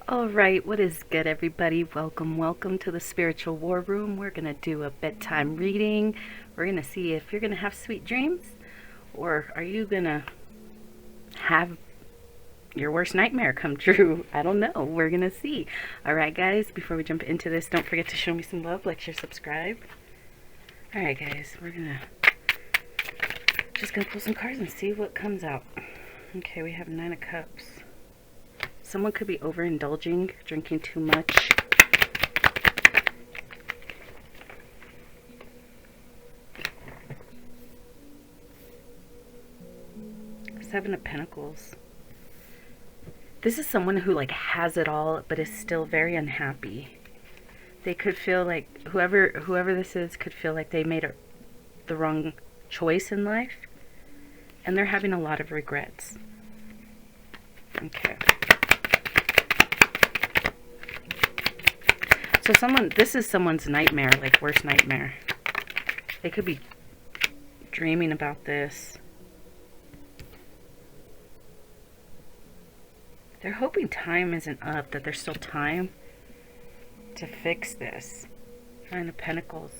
All right, what is good, everybody? Welcome to the Spiritual War Room. We're going to do a bedtime reading. We're going to see if you're going to have sweet dreams or are you going to have your worst nightmare come true. I don't know. We're going to see. All right, guys, before we jump into this, don't forget to show me some love, like, share, subscribe. All right, guys, we're going to just going to pull some cards and see what comes out. Okay, we have 9 of Cups. Someone could be overindulging, drinking too much. Seven of Pentacles. This is someone who has it all but is still very unhappy. They could feel like whoever this is could feel like they made the wrong choice in life, and they're having a lot of regrets. Okay. So this is someone's nightmare, like worst nightmare. They could be dreaming about this. They're hoping time isn't up, that there's still time to fix this. 9 of Pentacles.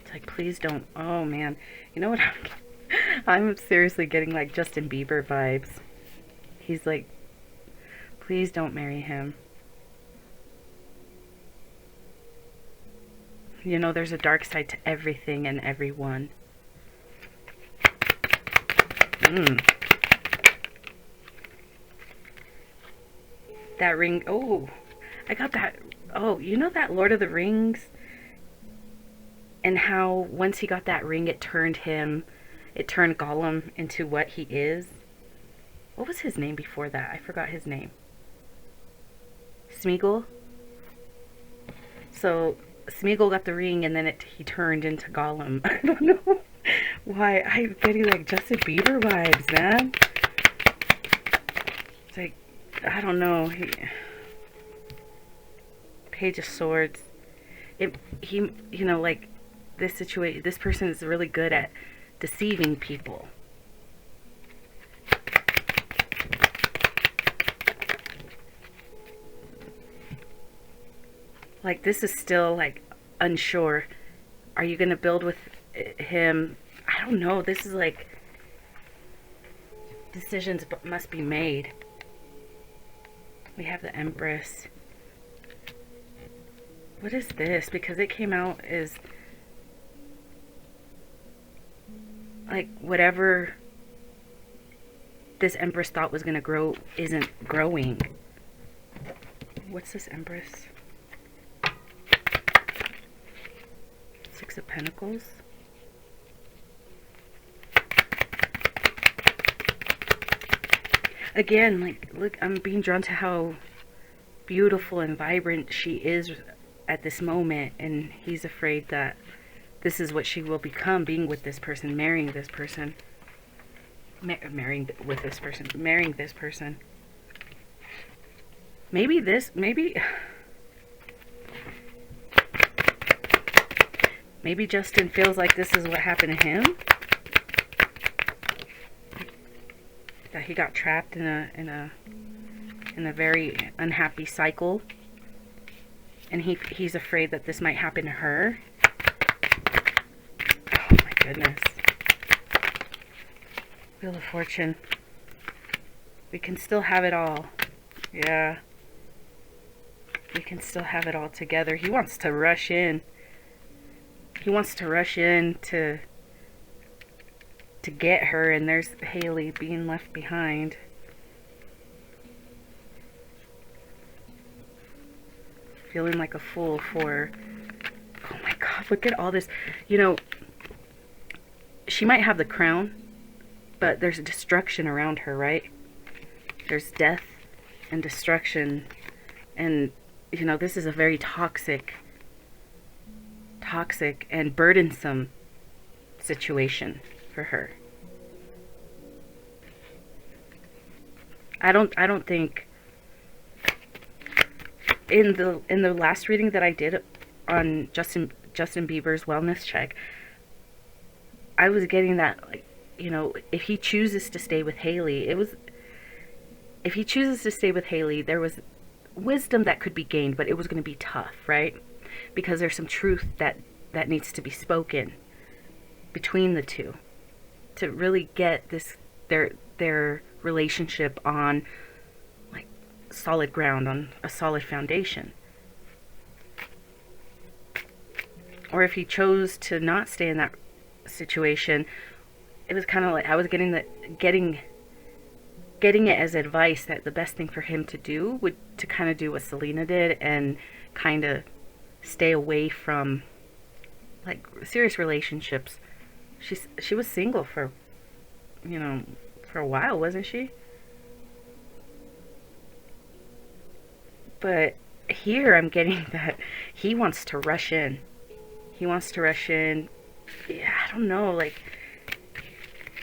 It's like, please don't. Oh man, you know what? I'm seriously getting like Justin Bieber vibes. He's like, please don't marry him. You know, there's a dark side to everything and everyone. That ring. Oh, I got that. Oh, you know that Lord of the Rings? And how once he got that ring, it turned Gollum into what he is. What was his name before that? I forgot his name. Smeagol? So Smeagol got the ring, and then he turned into Gollum. I don't know why I'm getting like Justin Bieber vibes, man. It's like, I don't know. Page of Swords. You know, like this person is really good at deceiving people. Like, this is still like unsure. Are you going to build with him? I don't know. This is like decisions must be made. We have the Empress. What is this? Because it came out as like whatever this Empress thought was going to grow isn't growing. What's this Empress? 6 of Pentacles. Again, like, look, I'm being drawn to how beautiful and vibrant she is at this moment, and he's afraid that this is what she will become, being with this person, marrying this person. Marrying this person. Maybe Justin feels like this is what happened to him. That he got trapped in a very unhappy cycle, and he's afraid that this might happen to her. Oh my goodness. Wheel of Fortune. We can still have it all. Yeah. We can still have it all together. He wants to rush in. He wants to rush in to get her, and there's Haley being left behind. Feeling like a fool for... Oh my God, look at all this. You know, she might have the crown, but there's destruction around her, right? There's death and destruction. And, you know, this is a very toxic and burdensome situation for her. I don't think in the last reading that I did on Justin Bieber's wellness check, I was getting that, like, you know, if he chooses to stay with Haley, if he chooses to stay with Haley, there was wisdom that could be gained, but it was going to be tough, right? Because there's some truth that needs to be spoken between the two to really get this their relationship on like solid ground, on a solid foundation. Or if he chose to not stay in that situation, it was kind of like I was getting it as advice that the best thing for him to do would to kind of do what Selena did and kind of stay away from like serious relationships. She was single for, you know, for a while, wasn't she? But here I'm getting that he wants to rush in. He wants to rush in. Yeah, I don't know, like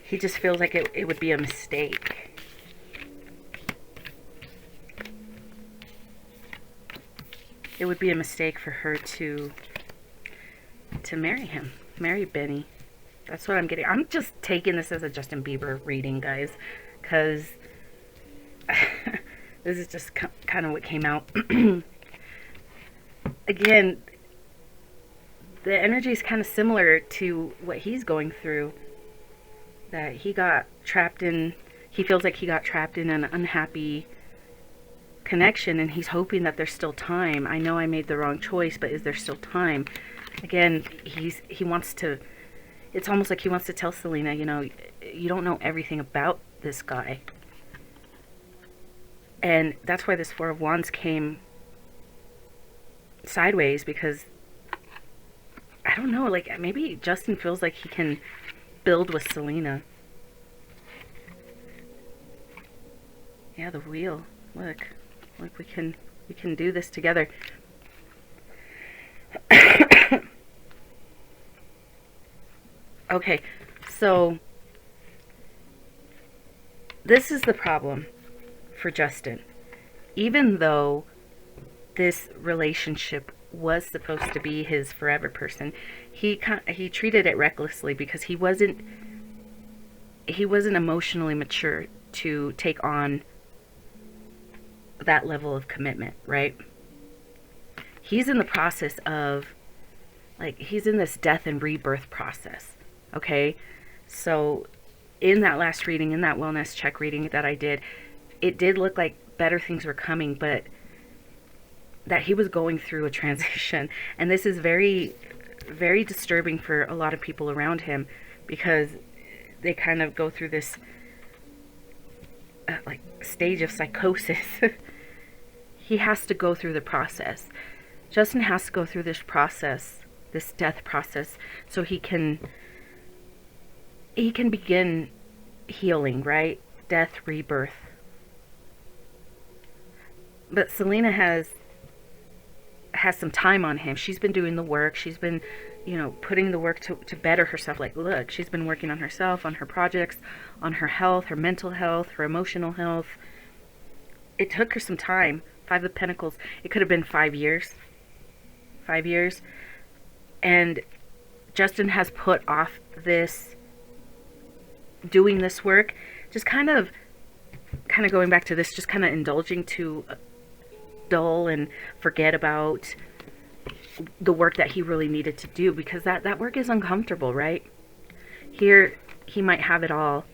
he just feels like it would be a mistake. It would be a mistake for her to marry him, marry Benny. That's what I'm getting. I'm just taking this as a Justin Bieber reading, guys, because this is just kind of what came out. Again, the energy is kind of similar to what he's going through. That he got trapped in, he feels like he got trapped in an unhappy connection, and he's hoping that there's still time. I know I made the wrong choice, but is there still time? Again, he wants to, it's almost like he wants to tell Selena, you know, you don't know everything about this guy. And that's why this Four of Wands came sideways, because I don't know, like maybe Justin feels like he can build with Selena. Yeah, the wheel. Look, we can do this together. Okay, so this is the problem for Justin. Even though this relationship was supposed to be his forever person, he treated it recklessly because he wasn't emotionally mature to take on that level of commitment, right? He's in the process of, like, he's in this death and rebirth process, okay? So in that last reading, in that wellness check reading that I did, it did look like better things were coming, but that he was going through a transition. And this is very, very disturbing for a lot of people around him, because they kind of go through this like stage of psychosis. He has to go through the process. Justin has to go through this process, this death process, so he can begin healing, right? Death, rebirth. But Selena has some time on him. She's been doing the work. She's been, you know, putting the work to better herself. Like, look, she's been working on herself, on her projects, on her health, her mental health, her emotional health. It took her some time. Five of Pentacles. It could have been 5 years. 5 years. And Justin has put off this, doing this work, just kind of going back to this, just kind of indulging to dull and forget about the work that he really needed to do, because that work is uncomfortable, right? Here he might have it all,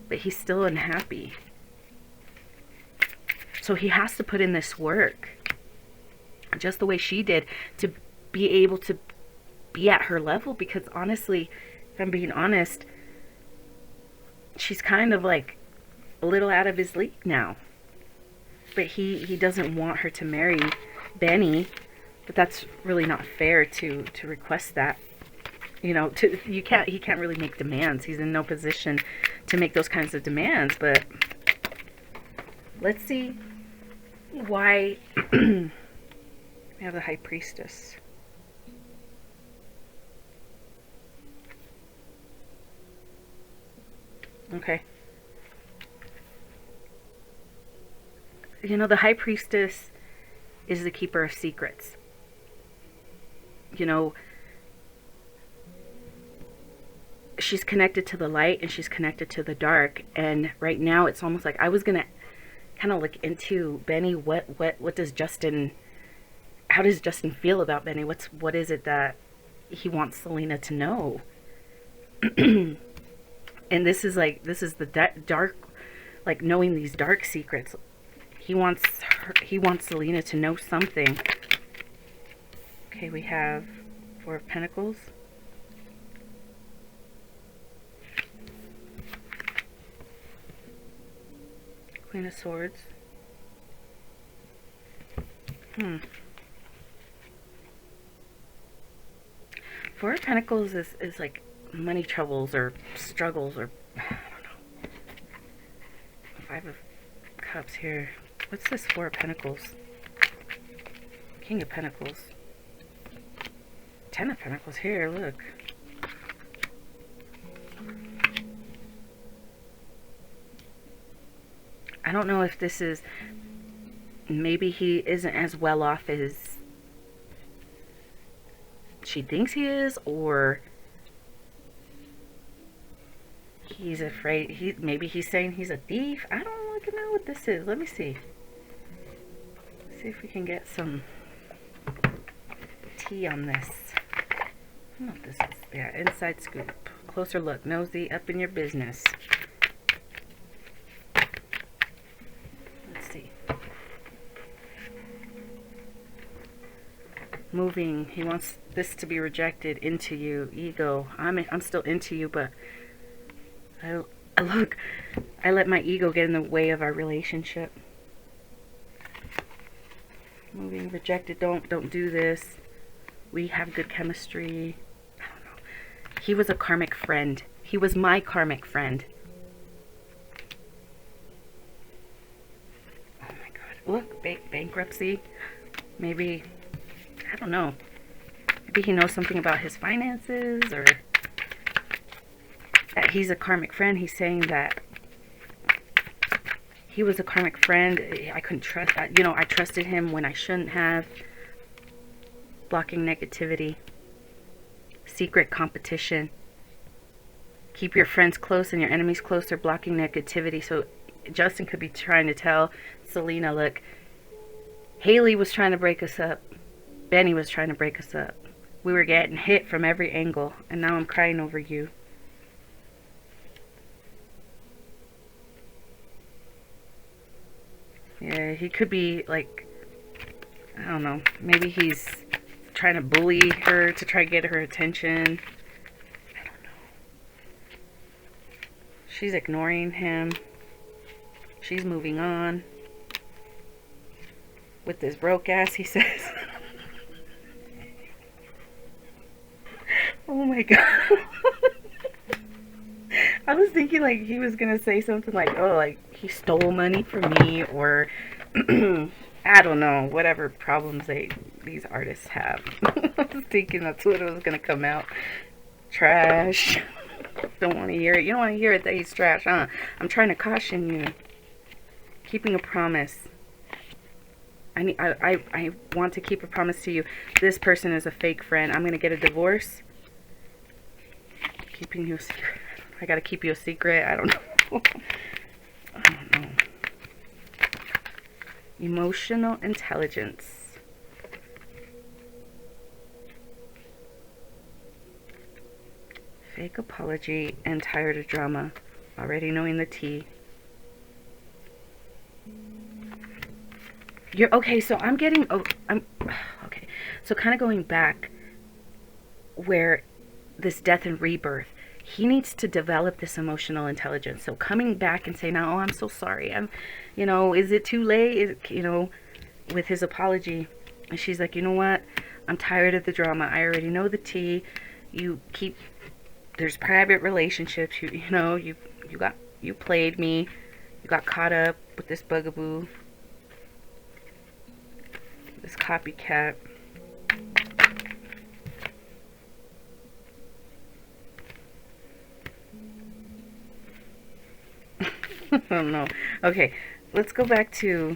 but he's still unhappy. So he has to put in this work, just the way she did, to be able to be at her level. Because honestly, if I'm being honest, she's kind of like a little out of his league now. But he doesn't want her to marry Benny, but that's really not fair to request that. You know, he can't really make demands. He's in no position to make those kinds of demands. But let's see why. We have the High Priestess. Okay. You know, the High Priestess is the keeper of secrets. You know, she's connected to the light and she's connected to the dark. And right now it's almost like I was going to kind of look into Benny. What does Justin, how does Justin feel about Benny? What is it that he wants Selena to know? And this is the dark, like knowing these dark secrets. He wants Selena to know something. Okay, we have Four of Pentacles. Queen of Swords. Four of Pentacles is like money troubles or struggles, or I don't know. Five of Cups here. What's this Four of Pentacles? King of Pentacles. Ten of Pentacles here, look. I don't know if this is, maybe he isn't as well off as she thinks he is, or he's afraid, maybe he's saying he's a thief. I don't like to know what this is. Let me see. Let's see if we can get some tea on this. I don't know what this is. Yeah, inside scoop. Closer look. Nosy, up in your business. Moving, he wants this to be rejected. Into you, ego. I'm still into you, but I let my ego get in the way of our relationship. Moving, rejected. Don't do this. We have good chemistry. I don't know. He was a karmic friend. He was my karmic friend. Oh my God! Look, bankruptcy. Maybe. I don't know. Maybe he knows something about his finances, or that he's a karmic friend. He's saying that he was a karmic friend. I couldn't trust, you know, I trusted him when I shouldn't have. Blocking negativity. Secret competition. Keep your friends close and your enemies closer. Blocking negativity. So Justin could be trying to tell Selena, look, Haley was trying to break us up. Benny was trying to break us up. We were getting hit from every angle, and now I'm crying over you. Yeah, he could be like, I don't know, maybe he's trying to bully her to try to get her attention. I don't know. She's ignoring him. She's moving on. With this broke ass, he says. Oh my God. I was thinking like he was gonna say something like, oh, like he stole money from me, or I don't know, whatever problems these artists have. I was thinking that's what it was gonna come out. Trash. Don't want to hear it. You don't want to hear it that he's trash, huh? I'm trying to caution you. Keeping a promise. I want to keep a promise to you. This person is a fake friend. I'm gonna get a divorce. Keeping you a secret. I gotta keep you a secret. I don't know. I don't know. Emotional intelligence. Fake apology and tired of drama. Already knowing the tea. You're okay. So I'm getting. Oh, I'm okay. So kind of going back where this death and rebirth, he needs to develop this emotional intelligence. So coming back and saying, oh, I'm so sorry, I'm, you know, is it too late, you know, with his apology. And she's like, you know what, I'm tired of the drama. I already know the tea. You keep, there's private relationships, you know, you played me, you got caught up with this bugaboo, this copycat. Oh no. Okay, let's go back to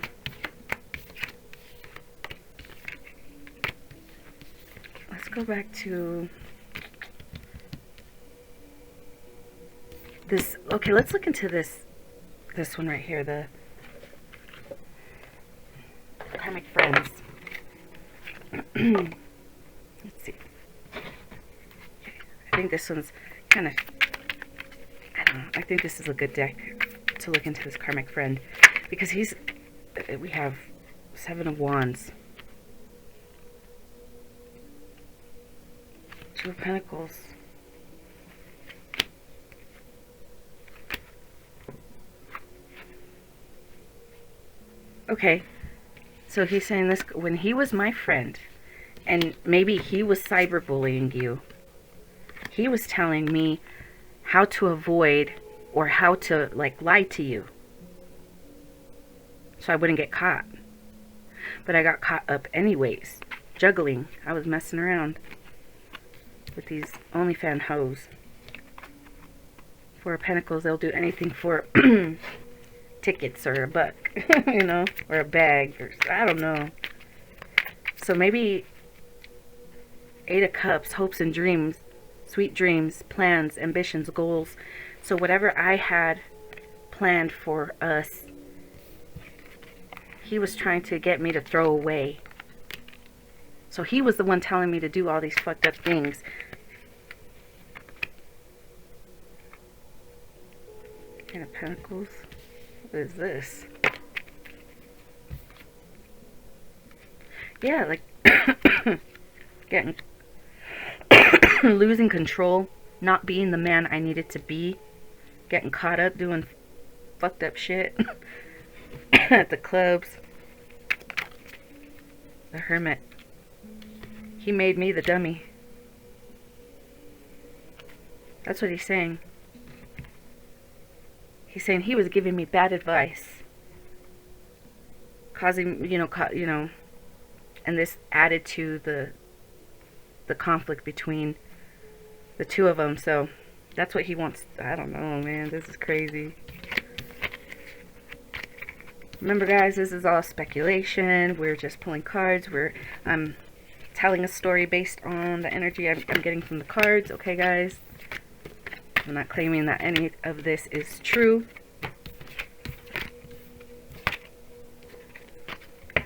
this. Okay, let's look into this one right here, the karmic friends. Let's see. I think this one's kind of, I don't know, I think this is a good deck to look into this karmic friend, because we have 7 of Wands, 2 of Pentacles, okay, so he's saying this when he was my friend, and maybe he was cyberbullying you. He was telling me how to avoid or how to like lie to you so I wouldn't get caught. But I got caught up anyways, juggling. I was messing around with these OnlyFans hoes. 4 of Pentacles, they'll do anything for tickets or a buck, you know, or a bag, or I don't know. So maybe 8 of Cups, hopes and dreams, sweet dreams, plans, ambitions, goals. So whatever I had planned for us, he was trying to get me to throw away. So he was the one telling me to do all these fucked up things. Ten of Pentacles. What is this? Yeah, like getting losing control, not being the man I needed to be, getting caught up doing fucked up shit at the clubs. The Hermit. He made me the dummy. That's what he's saying. He's saying he was giving me bad advice, causing, you know, and this added to the conflict between the 2 of them. So that's what he wants. I don't know, man. This is crazy. Remember, guys, this is all speculation. We're just pulling cards. I'm telling a story based on the energy I'm getting from the cards. Okay, guys? I'm not claiming that any of this is true.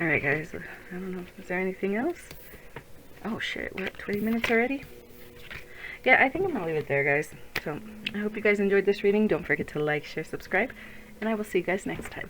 Alright, guys. I don't know. Is there anything else? Oh, shit. We're at 20 minutes already? Yeah, I think I'm going to leave it there, guys. So, I hope you guys enjoyed this reading. Don't forget to like, share, subscribe. And I will see you guys next time.